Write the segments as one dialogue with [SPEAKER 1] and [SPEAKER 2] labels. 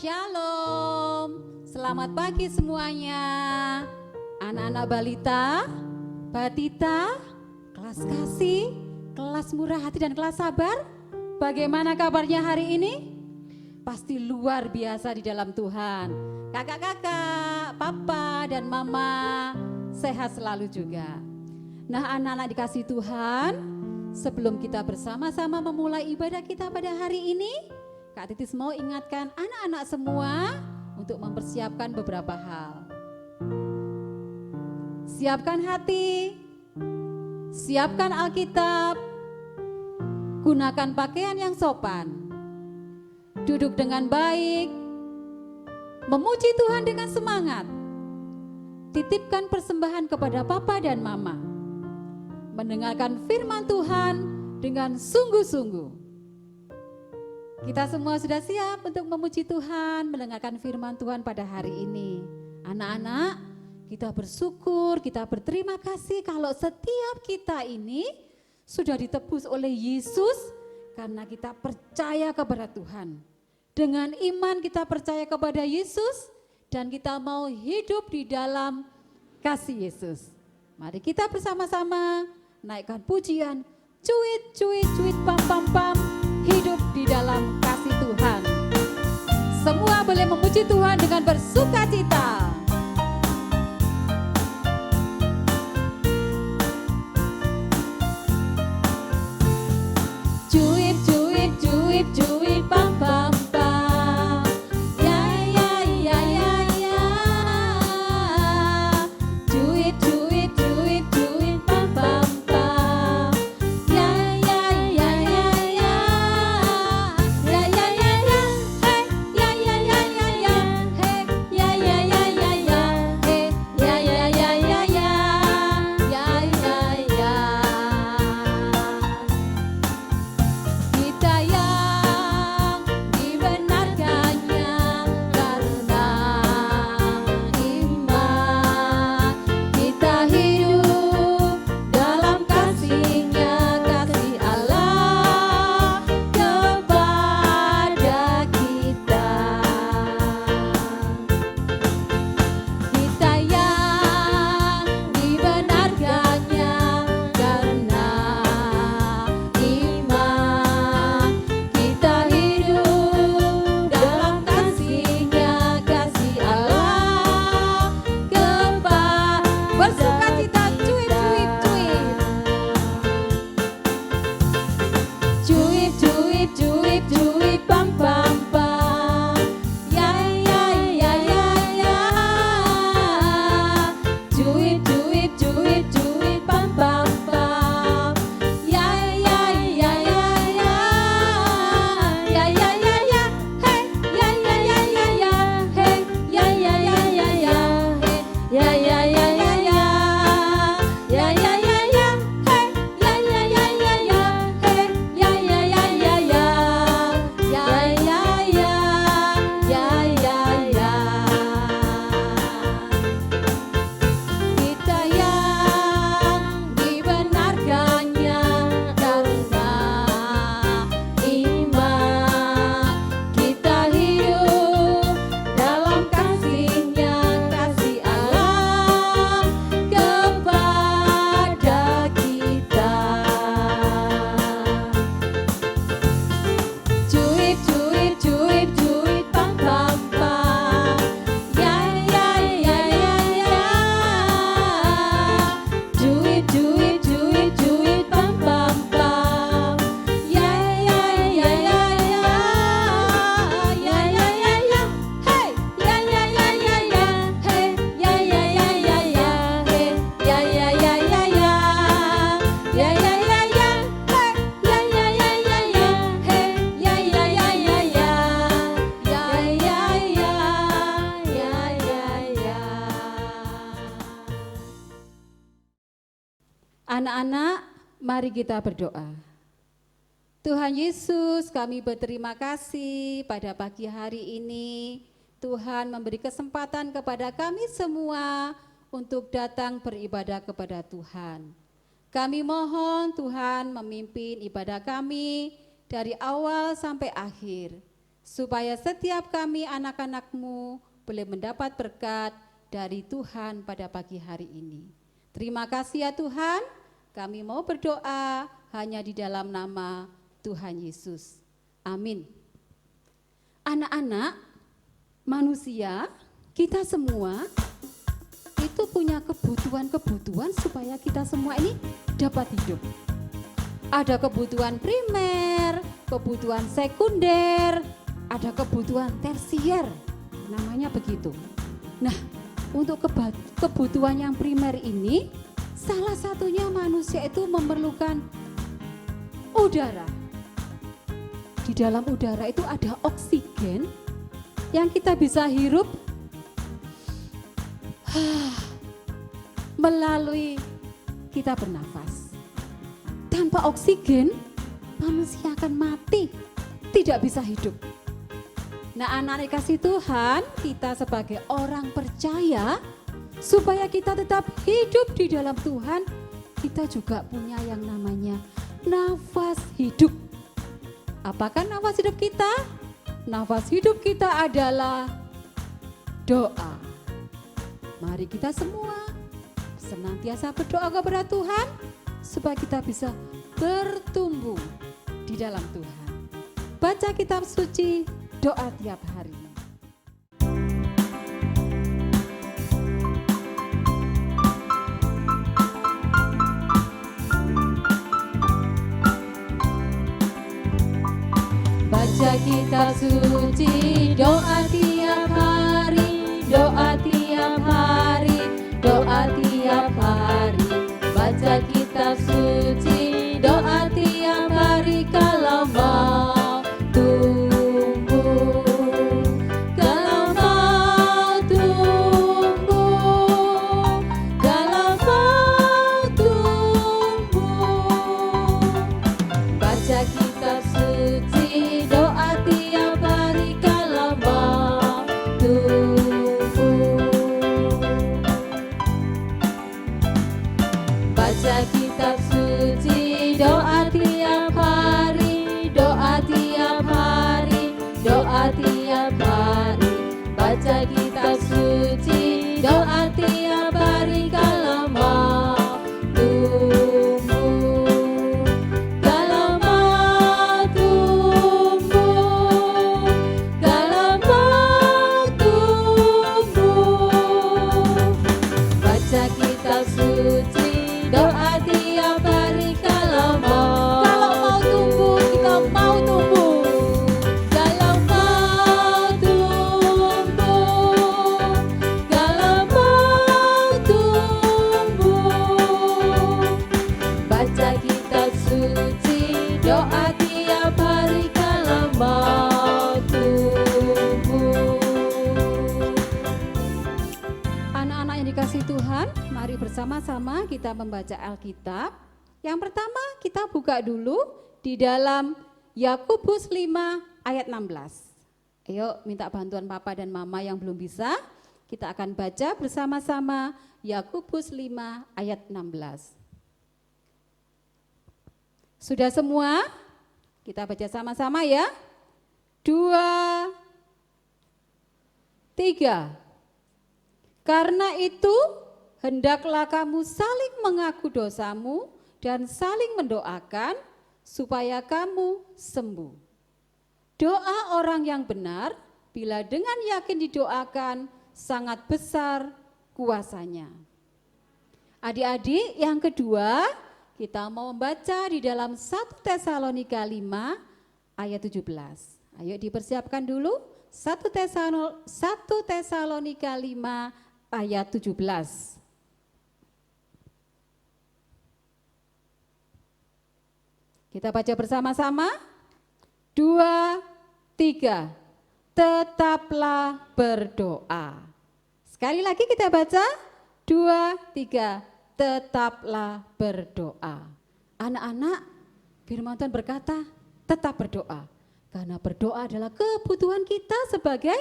[SPEAKER 1] Shalom, selamat pagi semuanya. Anak-anak balita, batita, kelas kasih, kelas murah hati dan kelas sabar. Bagaimana kabarnya hari ini? Pasti luar biasa di dalam Tuhan. Kakak-kakak, papa dan mama sehat selalu juga. Nah, anak-anak dikasih Tuhan, sebelum kita bersama-sama memulai ibadah kita pada hari ini, Kak Titis mau ingatkan anak-anak semua untuk mempersiapkan beberapa hal. Siapkan hati, siapkan Alkitab, gunakan pakaian yang sopan, duduk dengan baik, memuji Tuhan dengan semangat, titipkan persembahan kepada papa dan mama, mendengarkan firman Tuhan dengan sungguh-sungguh. Kita semua sudah siap untuk memuji Tuhan, mendengarkan firman Tuhan pada hari ini. Anak-anak, kita bersyukur, kita berterima kasih kalau setiap kita ini sudah ditebus oleh Yesus karena kita percaya kepada Tuhan. Dengan iman kita percaya kepada Yesus dan kita mau hidup di dalam kasih Yesus. Mari kita bersama-sama naikkan pujian, cuit, cuit, cuit, pam, pam, pam. Hidup di dalam kasih Tuhan. Semua boleh memuji Tuhan dengan bersukacita. Cuip, cuip, cuip, cuip, pam, pam, pam. Ya, ya, ya, ya, ya. Cuip, cuip, cuip, cuip, pam, pam, pam. Ya, ya, ya, ya, ya. Ya, ya, ya, ya. Hey, ya, ya, ya, ya, ya. Hey, ya, ya, ya, ya, ya. Hey, ya, ya, ya, ya, ya. Ya, ya, ya. Kita yang dibenarkannya karena iman, kita hidup dalam kasih-Nya, kasih Allah kepada kita. Kita yang dibenarkannya karena iman, kita hidup dalam kasih-Nya, kasih Allah kepada bersukacita. Cuip, cuip, cuip. Cuip, cuip, cuip, cuip, pam, pam, pam. Ya, ya, ya, ya, ya. Cuip, cuip, cuip, cuip, pam, pam, pam. Ya, ya, ya, ya, ya. Ya, ya, ya, ya. Hey, ya, ya, ya, ya, ya. Hey, ya, ya, ya, ya, ya. Hey, ya, ya, ya, ya, ya. Ya, ya, ya, ya. Hey, ya, ya, ya, ya, ya. Hey, ya, ya, ya, ya, ya. Ya, ya, ya. Ya, ya, ya. Kita yang dibenarkannya karena iman, kita hidup dalam kasih-Nya, kasih Allah kepada kita. Cuip, cuip, cuip, cuip, pam, pam, pam. Ya, ya, ya, ya, ya. Cuip, cuip, cuip, cuip, pam, pam, pam. Ya, ya, ya, ya, ya. Ya, ya, ya, ya. Hey, ya, ya, ya, ya, ya. Hey, ya, ya, ya, ya, ya. Hey, ya, ya, ya, ya, ya. Ya, ya, ya, ya. Hey, ya, ya, ya, ya, ya. Hey, ya, ya, ya, ya, ya. Ya, ya, ya. Ya, ya, ya. Anak-anak, mari kita berdoa. Tuhan Yesus, kami berterima kasih pada pagi hari ini. Tuhan memberi kesempatan kepada kami semua untuk datang beribadah kepada Tuhan. Kami mohon Tuhan memimpin ibadah kami dari awal sampai akhir. supaya setiap kami anak-anak-Mu boleh mendapat berkat dari Tuhan pada pagi hari ini. Terima kasih ya Tuhan, kami mau berdoa hanya di dalam nama Tuhan Yesus. Amin. Anak-anak, manusia, kita semua itu punya kebutuhan-kebutuhan supaya kita semua ini dapat hidup. Ada kebutuhan primer, kebutuhan sekunder, ada kebutuhan tersier, namanya begitu. Nah, untuk kebutuhan yang primer ini, salah satunya manusia itu memerlukan udara. Di dalam udara itu ada oksigen yang kita bisa hirup melalui kita bernafas. Tanpa oksigen, manusia akan mati, tidak bisa hidup. Nah, anak-anak kasih Tuhan, kita sebagai orang percaya, supaya kita tetap hidup di dalam Tuhan, kita juga punya yang namanya nafas hidup. Apakah nafas hidup kita? Nafas hidup kita adalah doa. Mari kita semua senantiasa berdoa kepada Tuhan, supaya kita bisa bertumbuh di dalam Tuhan. Baca kitab suci, doa tiap hari. Baca kitab suci, doa tiap hari, doa tiap hari, doa tiap hari. Baca kitab suci, doa tiap hari kalau mau tumbuh, kalau mau tumbuh, kalau mau tumbuh. Baca kitab suci, doa tiap hari kalau mau tumbuh. Baca kitab suci, doa tiap hari, doa tiap hari, doa tiap hari. Baca kitab suci, doa tiap hari kalau mau tumbuh, kalau mau tumbuh, kalau mau tumbuh. Baca kitab suci, doa tiap hari kalau mau tumbuh, kita mau tumbuh. Kalau mau tumbuh, kalau mau tumbuh. Baca kitab suci, doa tiap hari kalau mau tumbuh. Anak-anak yang dikasihi Tuhan, mari bersama-sama kita membaca Alkitab. Yang pertama kita buka dulu di dalam Yakobus 5 ayat 16. Ayo minta bantuan Papa dan Mama yang belum bisa. Kita akan baca bersama-sama Yakobus 5 ayat 16. Sudah semua? Kita baca sama-sama ya. 2, 3. Karena itu hendaklah kamu saling mengaku dosamu dan saling mendoakan supaya kamu sembuh. Doa orang yang benar bila dengan yakin didoakan sangat besar kuasanya. Adik-adik, yang kedua kita mau membaca di dalam 1 Tesalonika 5 ayat 17. Ayo dipersiapkan dulu 1 Tesalonika 5 ayat 17. Kita baca bersama-sama. 2, 3. Tetaplah berdoa. Sekali lagi kita baca. 2, 3. Tetaplah berdoa. Anak-anak, firman Tuhan berkata, tetap berdoa. Karena berdoa adalah kebutuhan kita sebagai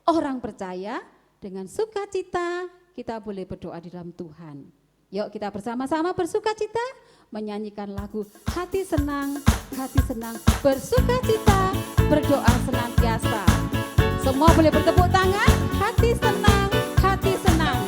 [SPEAKER 1] orang percaya. Dengan sukacita kita boleh berdoa di dalam Tuhan. Yuk kita bersama-sama bersukacita menyanyikan lagu hati senang, bersuka cita, berdoa senantiasa. Semua boleh bertepuk tangan, hati senang, hati senang.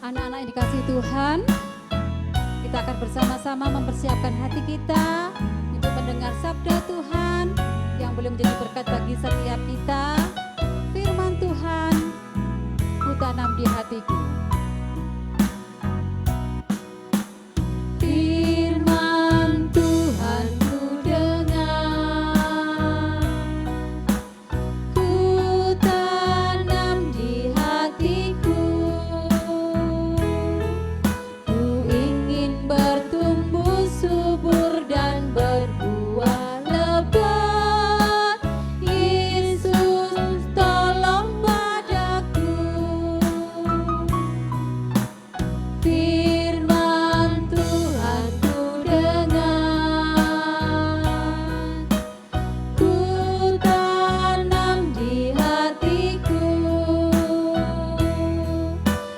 [SPEAKER 1] Anak-anak yang dikasihi Tuhan, kita akan bersama-sama mempersiapkan hati kita untuk mendengar sabda Tuhan yang boleh menjadi berkat bagi setiap kita. Firman Tuhan, ku tanam di hatiku. Firman Tuhan ku dengar, ku tanam di hatiku. Bertumbuh subur dan berbuah lebat. Yesus tolong padaku. Firman Tuhan ku dengar, ku tanam di hatiku.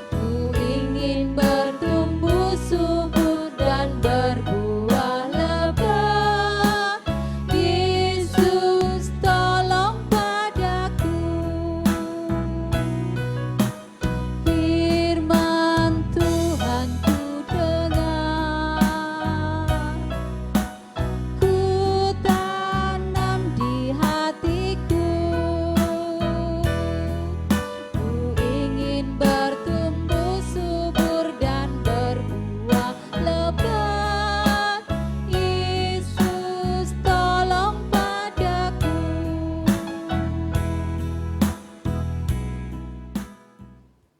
[SPEAKER 1] Ku ingin bertumbuh subur dan berbuah lebat. Yesus tolong padaku. Firman Tuhan ku dengar, ku tanam di hatiku. Ku ingin bertumbuh subur dan berbuah lebat. Yesus tolong padaku.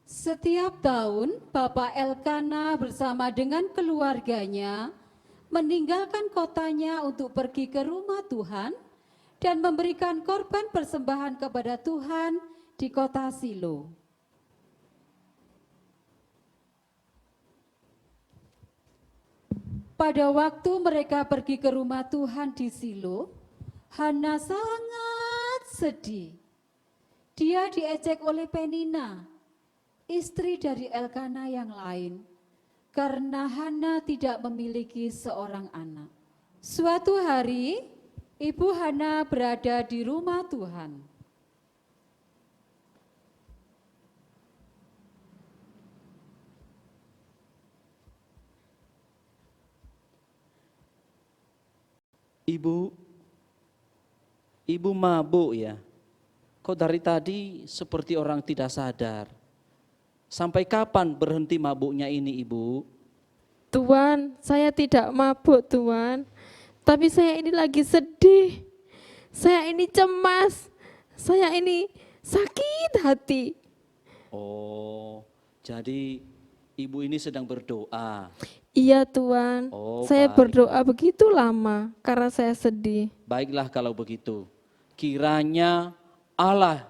[SPEAKER 1] Setiap tahun Bapak Elkana bersama dengan keluarganya meninggalkan kotanya untuk pergi ke rumah Tuhan dan memberikan korban persembahan kepada Tuhan di kota Silo. Pada waktu mereka pergi ke rumah Tuhan di Silo, Hana sangat sedih. Dia diejek oleh Penina, istri dari Elkana yang lain, karena Hana tidak memiliki seorang anak. Suatu hari, Ibu Hana berada di rumah Tuhan.
[SPEAKER 2] Ibu mabuk ya? Kok dari tadi seperti orang tidak sadar? Sampai kapan berhenti mabuknya ini, Ibu?
[SPEAKER 3] Tuan, saya tidak mabuk, Tuan. Tapi saya ini lagi sedih. Saya ini cemas. Saya ini sakit hati.
[SPEAKER 2] Oh, jadi ibu ini sedang berdoa.
[SPEAKER 3] Iya Tuhan,
[SPEAKER 2] Oh,
[SPEAKER 3] saya
[SPEAKER 2] baik.
[SPEAKER 3] berdoa begitu lama karena saya sedih.
[SPEAKER 2] Baiklah kalau begitu. Kiranya Allah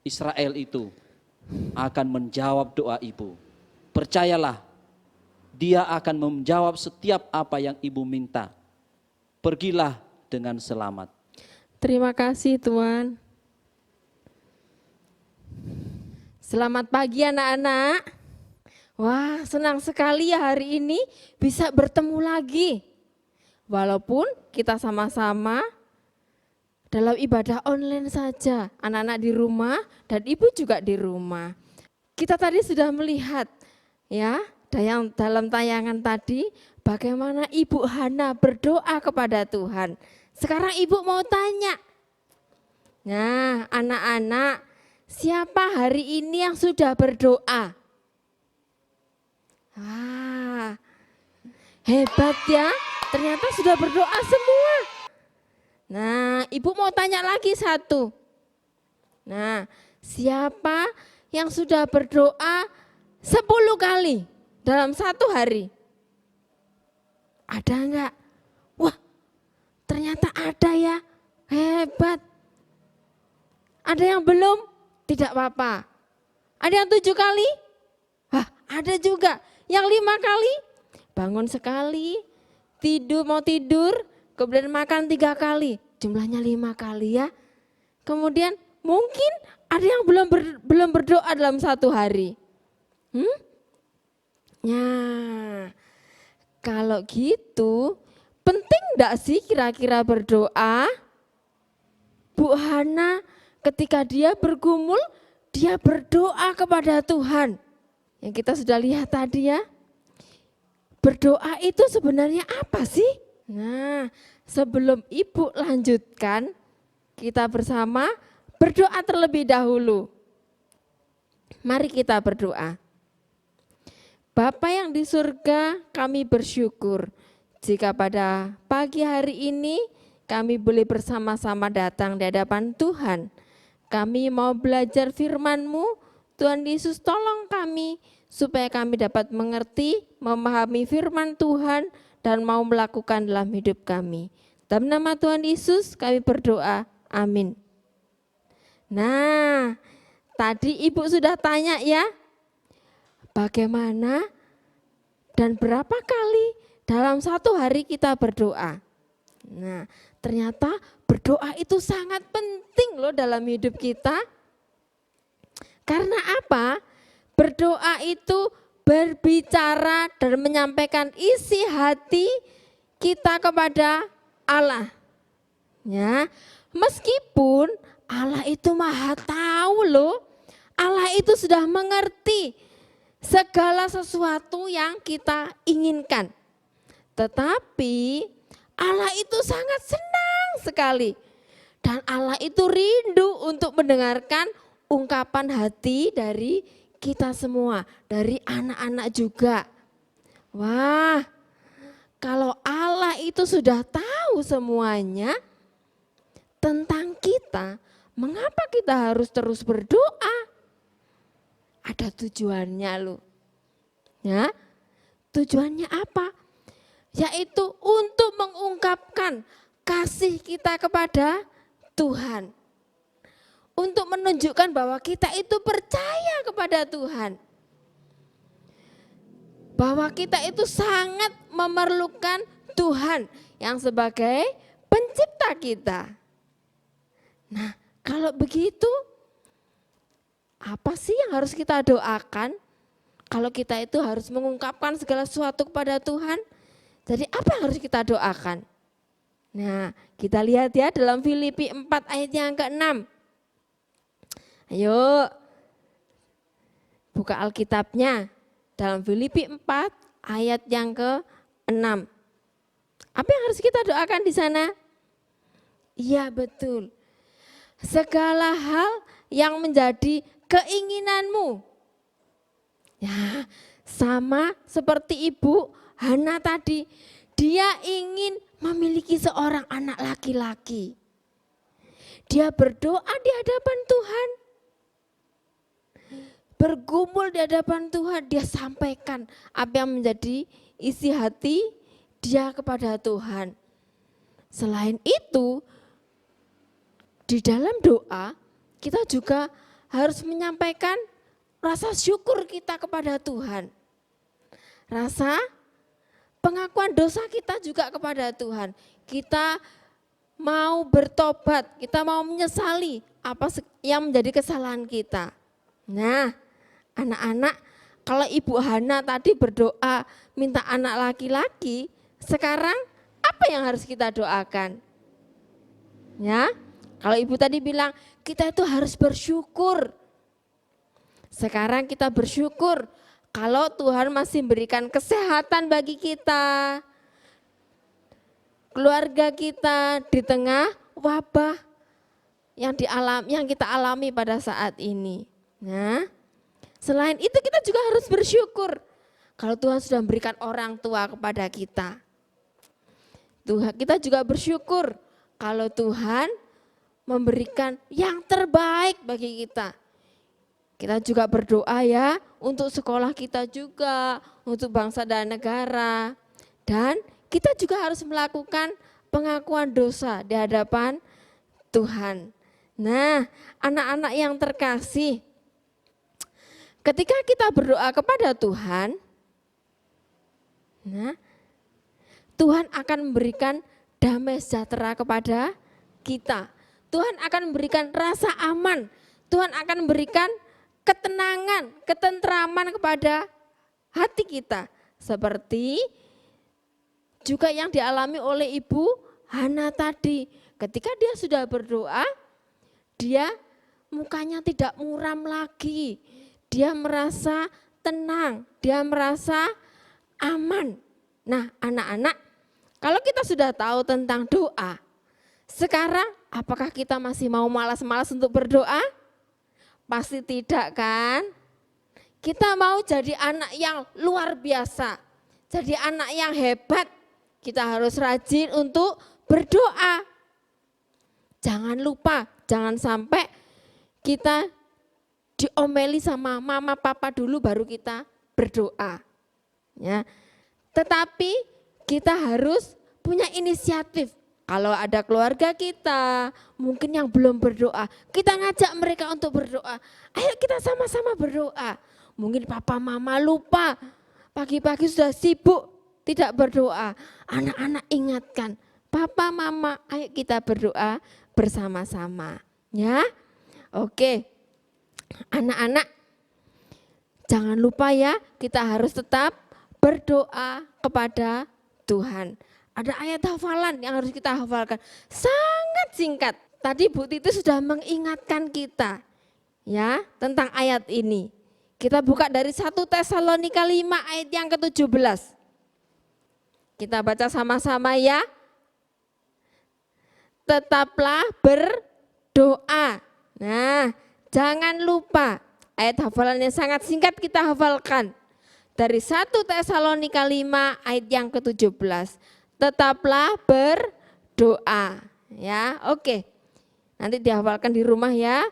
[SPEAKER 2] Israel itu akan menjawab doa ibu. Percayalah, Dia akan menjawab setiap apa yang ibu minta. Pergilah dengan selamat.
[SPEAKER 3] Terima kasih Tuhan. Selamat pagi anak-anak. Wah, senang sekali ya hari ini bisa bertemu lagi. Walaupun kita sama-sama dalam ibadah online saja, anak-anak di rumah dan ibu juga di rumah. Kita tadi sudah melihat ya, dalam tayangan tadi bagaimana Ibu Hana berdoa kepada Tuhan. Sekarang ibu mau tanya. Nah, anak-anak, siapa hari ini yang sudah berdoa? Wah, hebat ya, ternyata sudah berdoa semua. Nah, ibu mau tanya lagi satu. Nah, siapa yang sudah berdoa 10 kali dalam satu hari? Ada enggak? Wah, ternyata ada ya, hebat. Ada yang belum? Tidak apa-apa. Ada yang 7 kali? Wah, ada juga. Yang 5 kali? Bangun sekali, mau tidur, kemudian makan 3 kali. Jumlahnya 5 kali ya. Kemudian mungkin ada yang belum berdoa dalam satu hari. Nah, kalau gitu penting enggak sih kira-kira berdoa? Bu Hana ketika dia bergumul, dia berdoa kepada Tuhan. Yang kita sudah lihat tadi ya. Berdoa itu sebenarnya apa sih? Nah, sebelum ibu lanjutkan, kita bersama berdoa terlebih dahulu. Mari kita berdoa. Bapa yang di surga, kami bersyukur jika pada pagi hari ini kami boleh bersama-sama datang di hadapan Tuhan. Kami mau belajar firman-Mu, Tuhan Yesus tolong kami supaya kami dapat mengerti, memahami firman Tuhan dan mau melakukan dalam hidup kami. Dalam nama Tuhan Yesus kami berdoa, amin. Nah, tadi ibu sudah tanya ya, bagaimana dan berapa kali dalam satu hari kita berdoa. Nah, ternyata berdoa itu sangat penting loh dalam hidup kita. Karena apa? Berdoa itu berbicara dan menyampaikan isi hati kita kepada Allah. Ya, meskipun Allah itu maha tahu loh. Allah itu sudah mengerti segala sesuatu yang kita inginkan. Tetapi Allah itu sangat senang sekali. Dan Allah itu rindu untuk mendengarkan ungkapan hati dari kita semua, dari anak-anak juga. Wah, kalau Allah itu sudah tahu semuanya tentang kita, mengapa kita harus terus berdoa? Ada tujuannya loh. Ya, tujuannya apa? Yaitu untuk mengungkapkan kasih kita kepada Tuhan. Untuk menunjukkan bahwa kita itu percaya kepada Tuhan. Bahwa kita itu sangat memerlukan Tuhan yang sebagai pencipta kita. Nah, kalau begitu apa sih yang harus kita doakan? Kalau kita itu harus mengungkapkan segala sesuatu kepada Tuhan. Jadi apa yang harus kita doakan? Nah, kita lihat ya dalam Filipi 4 ayat yang ke-6. Ayo, buka Alkitabnya dalam Filipi 4 ayat yang ke-6. Apa yang harus kita doakan di sana? Iya betul, segala hal yang menjadi keinginanmu. Ya, sama seperti Ibu Hana tadi, dia ingin memiliki seorang anak laki-laki. Dia berdoa di hadapan Tuhan. bergumul di hadapan Tuhan, dia sampaikan apa yang menjadi isi hati dia kepada Tuhan. Selain itu, di dalam doa kita juga harus menyampaikan rasa syukur kita kepada Tuhan. Rasa pengakuan dosa kita juga kepada Tuhan. Kita mau bertobat, kita mau menyesali apa yang menjadi kesalahan kita. Nah, anak-anak, kalau Ibu Hana tadi berdoa minta anak laki-laki, sekarang apa yang harus kita doakan? Ya, kalau Ibu tadi bilang kita itu harus bersyukur. Sekarang kita bersyukur kalau Tuhan masih berikan kesehatan bagi kita, keluarga kita di tengah wabah yang kita alami pada saat ini. Nah, selain itu kita juga harus bersyukur kalau Tuhan sudah memberikan orang tua kepada kita. Kita juga bersyukur kalau Tuhan memberikan yang terbaik bagi kita. Kita juga berdoa ya untuk sekolah kita juga, untuk bangsa dan negara. Dan kita juga harus melakukan pengakuan dosa di hadapan Tuhan. Nah, anak-anak yang terkasih, ketika kita berdoa kepada Tuhan, Tuhan akan memberikan damai sejahtera kepada kita. Tuhan akan memberikan rasa aman. Tuhan akan memberikan ketenangan, ketentraman kepada hati kita. Seperti juga yang dialami oleh Ibu Hana tadi. Ketika dia sudah berdoa, dia mukanya tidak muram lagi. Dia merasa tenang, dia merasa aman. Nah, anak-anak, kalau kita sudah tahu tentang doa, sekarang apakah kita masih mau malas-malas untuk berdoa? Pasti tidak kan? Kita mau jadi anak yang luar biasa, jadi anak yang hebat. Kita harus rajin untuk berdoa. Jangan lupa, jangan sampai kita diomeli sama mama papa dulu baru kita berdoa. Ya. Tetapi kita harus punya inisiatif. Kalau ada keluarga kita, mungkin yang belum berdoa, kita ngajak mereka untuk berdoa. Ayo kita sama-sama berdoa. Mungkin papa mama lupa, pagi-pagi sudah sibuk tidak berdoa. Anak-anak ingatkan, papa mama ayo kita berdoa bersama-sama. Ya, oke. Anak-anak jangan lupa ya, kita harus tetap berdoa kepada Tuhan. Ada ayat hafalan yang harus kita hafalkan, sangat singkat. Tadi Bu Titi sudah mengingatkan kita ya tentang ayat ini. Kita buka dari 1 Tesalonika 5 ayat yang ke-17. Kita baca sama-sama ya. Tetaplah berdoa. Nah, jangan lupa ayat hafalannya sangat singkat kita hafalkan. Dari 1 Tesalonika 5 ayat yang ke-17. Tetaplah berdoa. Ya, oke. Nanti dihafalkan di rumah ya.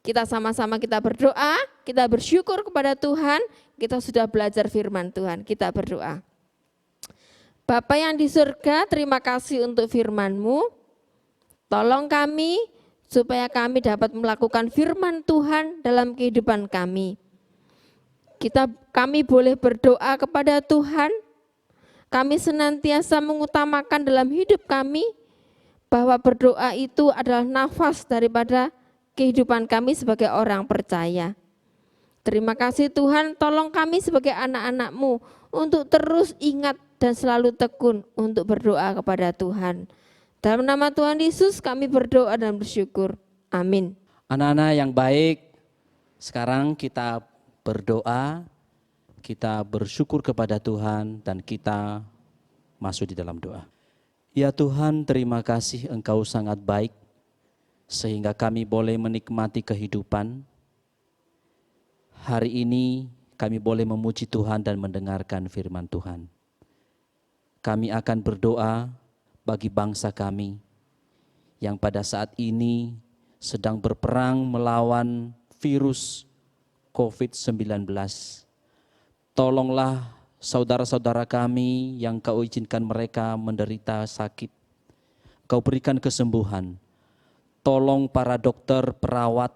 [SPEAKER 3] Kita sama-sama kita berdoa, kita bersyukur kepada Tuhan, kita sudah belajar firman Tuhan, kita berdoa. Bapa yang di surga, terima kasih untuk firman-Mu. Tolong kami supaya kami dapat melakukan firman Tuhan dalam kehidupan kami. Kami boleh berdoa kepada Tuhan. Kami senantiasa mengutamakan dalam hidup kami bahwa berdoa itu adalah nafas daripada kehidupan kami sebagai orang percaya. Terima kasih Tuhan, tolong kami sebagai anak-anak-Mu untuk terus ingat dan selalu tekun untuk berdoa kepada Tuhan. Dalam nama Tuhan Yesus kami berdoa dan bersyukur. Amin.
[SPEAKER 2] Anak-anak yang baik, sekarang kita berdoa, kita bersyukur kepada Tuhan dan kita masuk di dalam doa. Ya Tuhan, terima kasih Engkau sangat baik sehingga kami boleh menikmati kehidupan. Hari ini kami boleh memuji Tuhan dan mendengarkan firman Tuhan. Kami akan berdoa bagi bangsa kami yang pada saat ini sedang berperang melawan virus COVID-19. Tolonglah saudara-saudara kami yang Kau izinkan mereka menderita sakit. Kau berikan kesembuhan. Tolong para dokter, perawat,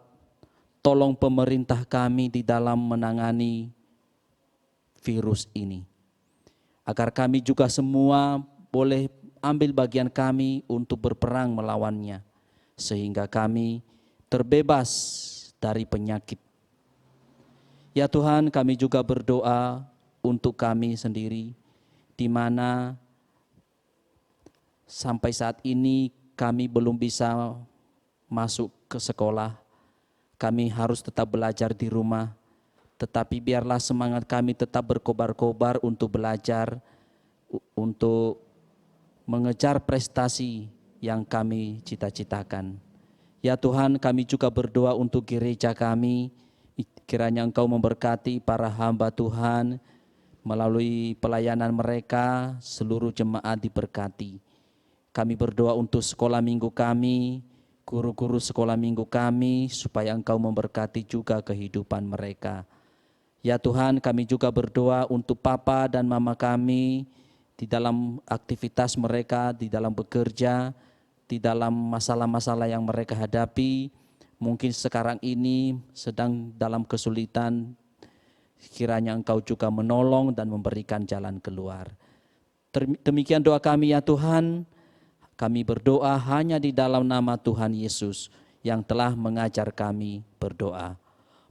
[SPEAKER 2] tolong pemerintah kami di dalam menangani virus ini. Agar kami juga semua boleh ambil bagian kami untuk berperang melawannya. Sehingga kami terbebas dari penyakit. Ya Tuhan, kami juga berdoa untuk kami sendiri, di mana sampai saat ini kami belum bisa masuk ke sekolah. Kami harus tetap belajar di rumah, tetapi biarlah semangat kami tetap berkobar-kobar untuk belajar, untuk mengejar prestasi yang kami cita-citakan. Ya Tuhan, kami juga berdoa untuk gereja kami, kiranya Engkau memberkati para hamba Tuhan, melalui pelayanan mereka, seluruh jemaat diberkati. Kami berdoa untuk sekolah minggu kami, guru-guru sekolah minggu kami, supaya Engkau memberkati juga kehidupan mereka. Ya Tuhan, kami juga berdoa untuk papa dan mama kami, di dalam aktivitas mereka, di dalam bekerja, di dalam masalah-masalah yang mereka hadapi. Mungkin sekarang ini sedang dalam kesulitan, kiranya Engkau juga menolong dan memberikan jalan keluar. Demikian doa kami ya Tuhan. Kami berdoa hanya di dalam nama Tuhan Yesus yang telah mengajar kami berdoa.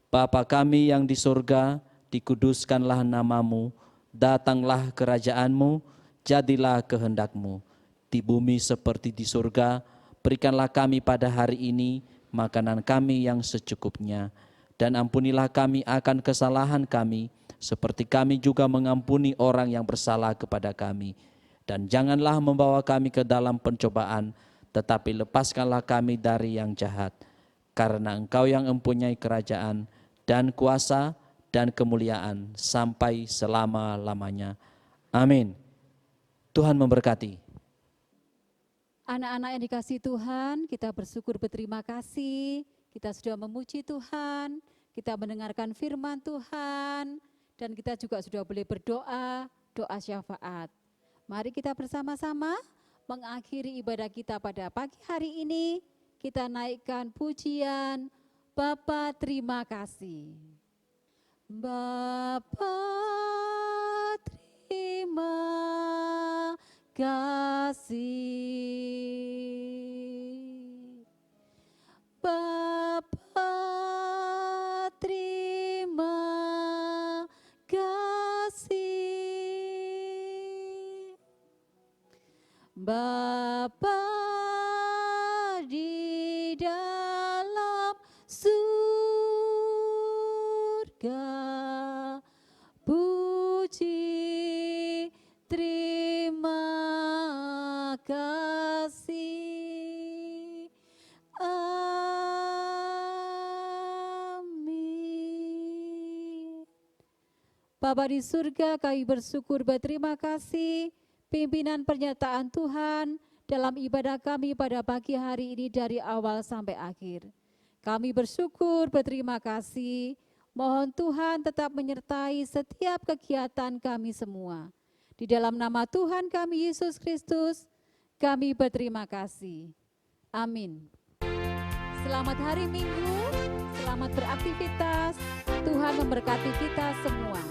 [SPEAKER 2] Bapa kami yang di surga, dikuduskanlah namamu, datanglah kerajaan-Mu, jadilah kehendak-Mu. Di bumi seperti di surga, berikanlah kami pada hari ini makanan kami yang secukupnya. Dan ampunilah kami akan kesalahan kami, seperti kami juga mengampuni orang yang bersalah kepada kami. Dan janganlah membawa kami ke dalam pencobaan, tetapi lepaskanlah kami dari yang jahat. Karena Engkau yang mempunyai kerajaan dan kuasa dan kemuliaan sampai selama-lamanya. Amin. Tuhan memberkati.
[SPEAKER 1] Anak-anak yang dikasihi Tuhan, kita bersyukur berterima kasih. Kita sudah memuji Tuhan, kita mendengarkan firman Tuhan, dan kita juga sudah boleh berdoa, doa syafaat. Mari kita bersama-sama mengakhiri ibadah kita pada pagi hari ini. Kita naikkan pujian, Bapa terima kasih. Bapa terima kasih. Bapa terima kasih. Bapa di dalam surga, puji terima kasih. Amin. Bapa di surga, kami bersyukur berterima kasih pimpinan pernyataan Tuhan dalam ibadah kami pada pagi hari ini dari awal sampai akhir. Kami bersyukur berterima kasih, mohon Tuhan tetap menyertai setiap kegiatan kami semua. Di dalam nama Tuhan kami Yesus Kristus, kami berterima kasih. Amin. Selamat hari Minggu, selamat beraktivitas, Tuhan memberkati kita semua.